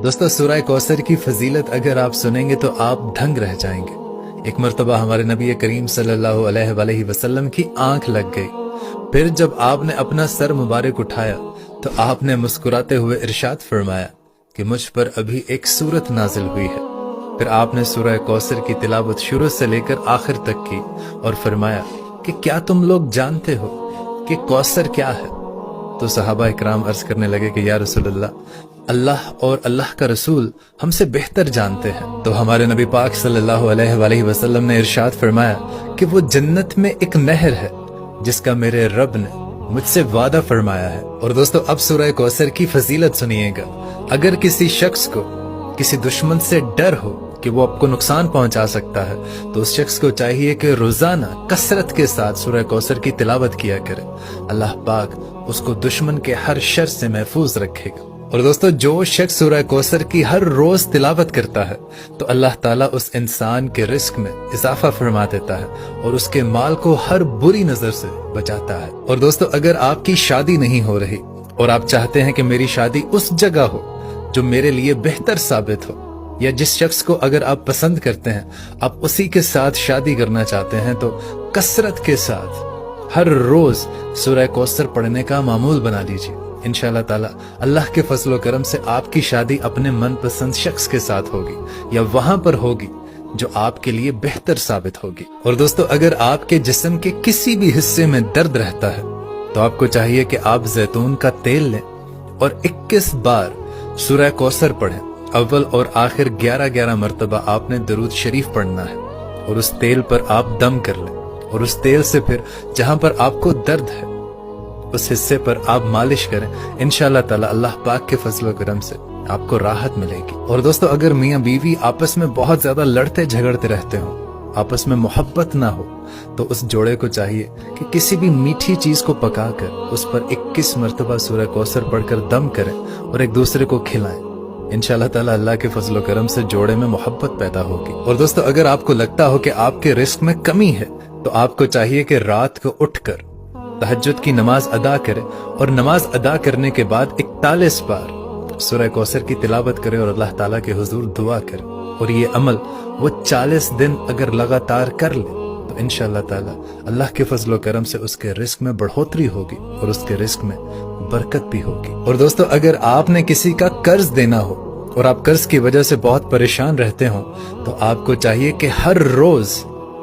दोस्तों सूरह कौसर की फजीलत अगर आप सुनेंगे तो आप दंग रह जाएंगे। एक मर्तबा हमारे नबी करीम सल्लल्लाहु अलैहि वसल्लम की आंख लग गई। फिर जब आपने अपना सर मुबारक उठाया तो आपने मुस्कुराते हुए इरशाद फरमाया कि मुझ पर अभी एक सूरत नाजिल हुई है। फिर आपने सूरह कौसर की तिलावत शुरू से लेकर आखिर तक की और फरमाया कि क्या तुम लोग जानते हो कि कौसर क्या है? तो सहाबा इकराम अर्ज करने लगे कि या रसूलल्लाह, अल्लाह और अल्लाह का रसूल हमसे बेहतर जानते हैं। तो हमारे नबी पाक सल्लल्लाहु अलैहि वसल्लम ने इरशाद फरमाया कि वो जन्नत में एक नहर है जिसका मेरे रब ने मुझसे वादा फरमाया है। और दोस्तों अब सूरह कौसर की फजीलत सुनिएगा। अगर किसी शख्स को किसी दुश्मन से डर हो कि वो आपको नुकसान पहुंचा सकता है तो उस शख्स को चाहिए कि रोजाना कसरत के साथ सूरह कौसर की तिलावत किया करे। अल्लाह पाक उसको दुश्मन के हर शर से महफूज रखेगा। और दोस्तों जो शख्स सूरह कौसर की हर रोज तिलावत करता है तो अल्लाह ताला उस इंसान के रिस्क में इजाफा फरमा देता है और उसके माल को हर बुरी नजर से बचाता है। और दोस्तों अगर आपकी शादी नहीं हो रही और आप चाहते हैं कि मेरी शादी उस जगह हो जो मेरे लिए बेहतर साबित हो, या जिस शख्स को अगर आप पसंद करते हैं आप उसी के साथ शादी करना चाहते हैं, तो कसरत के साथ हर रोज सूरह कौसर पढ़ने का मामूल बना लीजिए। इंशाअल्लाह ताला अल्लाह के फजल करम से आपकी शादी अपने मनपसंद शख्स के साथ होगी या वहां पर होगी जो आपके लिए बेहतर साबित होगी। और दोस्तों अगर आपके जिस्म के किसी भी हिस्से में दर्द रहता है तो आपको चाहिए कि आप जैतून का तेल लें और 21 बार सूरह कौसर पढ़ें। अव्वल और आखिर 11-11 मरतबा आपने दरूद शरीफ पढ़ना है और उस तेल पर आप दम कर लें और उस तेल से फिर जहां पर आपको दर्द है उस हिस्से पर आप मालिश करें। इंशाअल्लाह ताला अल्लाह पाक के फजल करम से आपको राहत मिलेगी। और दोस्तों अगर मियाँ बीवी आपस में बहुत ज्यादा लड़ते झगड़ते रहते हो, आपस में मोहब्बत ना हो, तो उस जोड़े को चाहिए कि किसी भी मीठी चीज को पकाकर उस पर 21 मरतबा सूरह कौसर पढ़कर दम करें और एक दूसरे को खिलाएं। इंशाअल्लाह ताला अल्लाह के फजल करम से जोड़े में मोहब्बत पैदा होगी। और दोस्तों अगर आपको लगता हो कि आपके रिस्क में कमी है तो आपको चाहिए कि रात को उठकर तहज्जुद की नमाज अदा करें और नमाज अदा करने के बाद 41 बार सूरह कौसर की तिलावत करें और अल्लाह ताला के हुजूर दुआ करें। और ये अमल वो 40 दिन अगर लगातार कर ले तो इंशाअल्लाह ताला अल्लाह के फजल करम से उसके रिस्क में बढ़ोतरी होगी और उसके रिस्क में बरकत भी होगी। और दोस्तों अगर आपने किसी का कर्ज देना हो और आप कर्ज की वजह से बहुत परेशान रहते हो तो आपको चाहिए कि हर रोज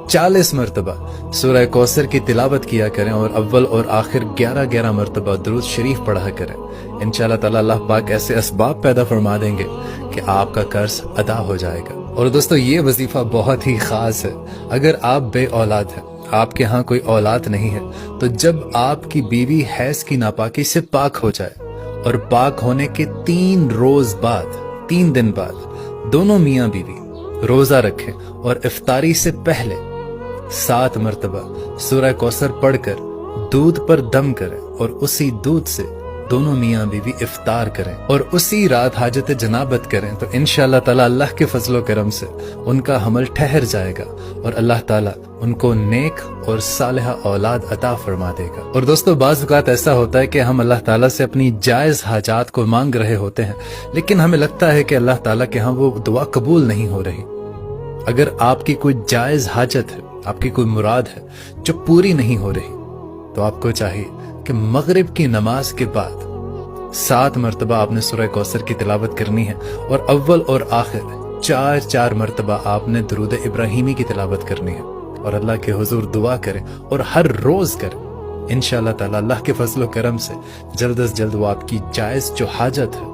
40 मरतबा सूरह कौसर की तिलावत किया करें और अव्वल और आखिर 11-11 मरतबा दरूद शरीफ पढ़ा करें। इंशाअल्लाह ताला अल्लाह पाक ऐसे असबाब पैदा फरमा देंगे कि आपका कर्ज अदा हो जाएगा। और दोस्तों ये वजीफा बहुत ही खास है। अगर आप बे औलाद हैं, आपके यहाँ कोई औलाद नहीं है, तो जब आपकी बीवी हैज की नापाकी से पाक हो जाए और पाक होने के 3 दिन बाद दोनों मियाँ बीवी रोजा रखें और इफ्तारी से पहले 7 मरतबा सूरह कौसर पढ़कर दूध पर दम करें और उसी दूध से दोनों मियाँ बीवी इफ्तार करें और उसी रात हाजत जनाबत करें तो इंशाअल्लाह ताला अल्लाह के फजलो करम से उनका हमल ठहर जाएगा और अल्लाह ताला उनको नेक और सालिहा औलाद अता फरमा देगा। और दोस्तों बाज़ औक़ात ऐसा होता है कि हम अल्लाह ताला से अपनी जायज़ हाजात को मांग रहे होते हैं, लेकिन हमें लगता है कि अल्लाह ताला के यहाँ वो दुआ कबूल नहीं हो रही। अगर आपकी कोई जायज़ हाजत है, आपकी कोई मुराद है जो पूरी नहीं हो रही, तो आपको चाहिए कि मगरिब की नमाज के बाद 7 मरतबा आपने सूरह कौसर की तिलावत करनी है और अव्वल और आखिर 4 मरतबा आपने दरूद इब्राहिमी की तिलावत करनी है और अल्लाह के हुजूर दुआ करें और हर रोज करें। इंशाअल्लाह ताला अल्लाह के फजल करम से जल्द अज जल्द वो आपकी जायज जो हाजत है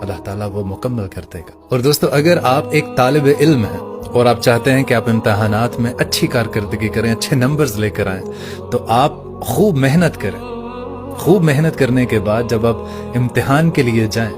अल्लाह ताला वो मुकम्मल कर देगा। और दोस्तों अगर आप एक तालिब इल्म हैं और आप चाहते हैं कि आप इम्तहानात में अच्छी कारकर्दगी करें, अच्छे नंबर्स लेकर आएं, तो आप खूब मेहनत करें। खूब मेहनत करने के बाद जब आप इम्तिहान के लिए जाएं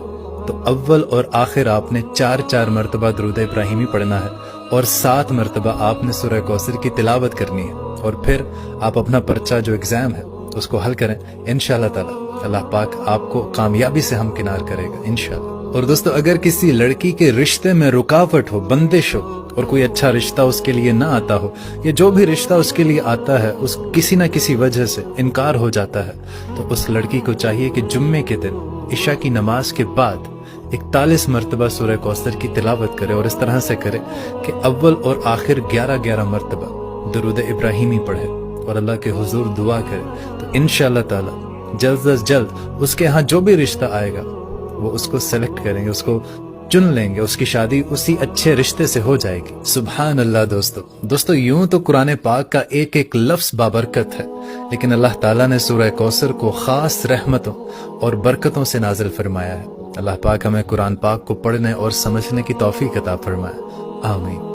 तो अव्वल और आखिर आपने 4 मरतबा दरूद इब्राहिमी पढ़ना है और 7 मरतबा आपने सूरह कौसर की तिलावत करनी है और फिर आप अपना पर्चा जो एग्जाम है उसको हल करें। इंशाअल्लाह ताला अल्लाह पाक आपको कामयाबी से हमकिनार करेगा इंशाअल्लाह। और दोस्तों अगर किसी लड़की के रिश्ते में रुकावट हो, बंदिश हो और कोई अच्छा रिश्ता उसके लिए ना आता हो या जो भी रिश्ता उसके लिए आता है उस किसी ना किसी वजह से इनकार हो जाता है, तो उस लड़की को चाहिए कि जुम्मे के दिन इशा की नमाज के बाद 41 मरतबा सूरह कौसर की तिलावत करे और इस तरह से करे कि अव्वल और आखिर 11-11 मरतबा दुरूद इब्राहिमी पढ़े और अल्लाह के हुजूर दुआ करे, तो इंशाअल्लाह ताला जल्द अज जल्द उसके यहाँ जो भी रिश्ता आएगा वो उसको सेलेक्ट करेंगे, उसको चुन लेंगे, उसकी शादी उसी अच्छे रिश्ते से हो जाएगी। सुभान अल्लाह। दोस्तों यूं तो कुरान पाक का एक एक लफ्ज बाबरकत है, लेकिन अल्लाह ताला ने सूरह कौसर को खास रहमतों और बरकतों से नाजिल फरमाया है। अल्लाह पाक हमें कुरान पाक को पढ़ने और समझने की तौफीक अता फरमाए। आमीन।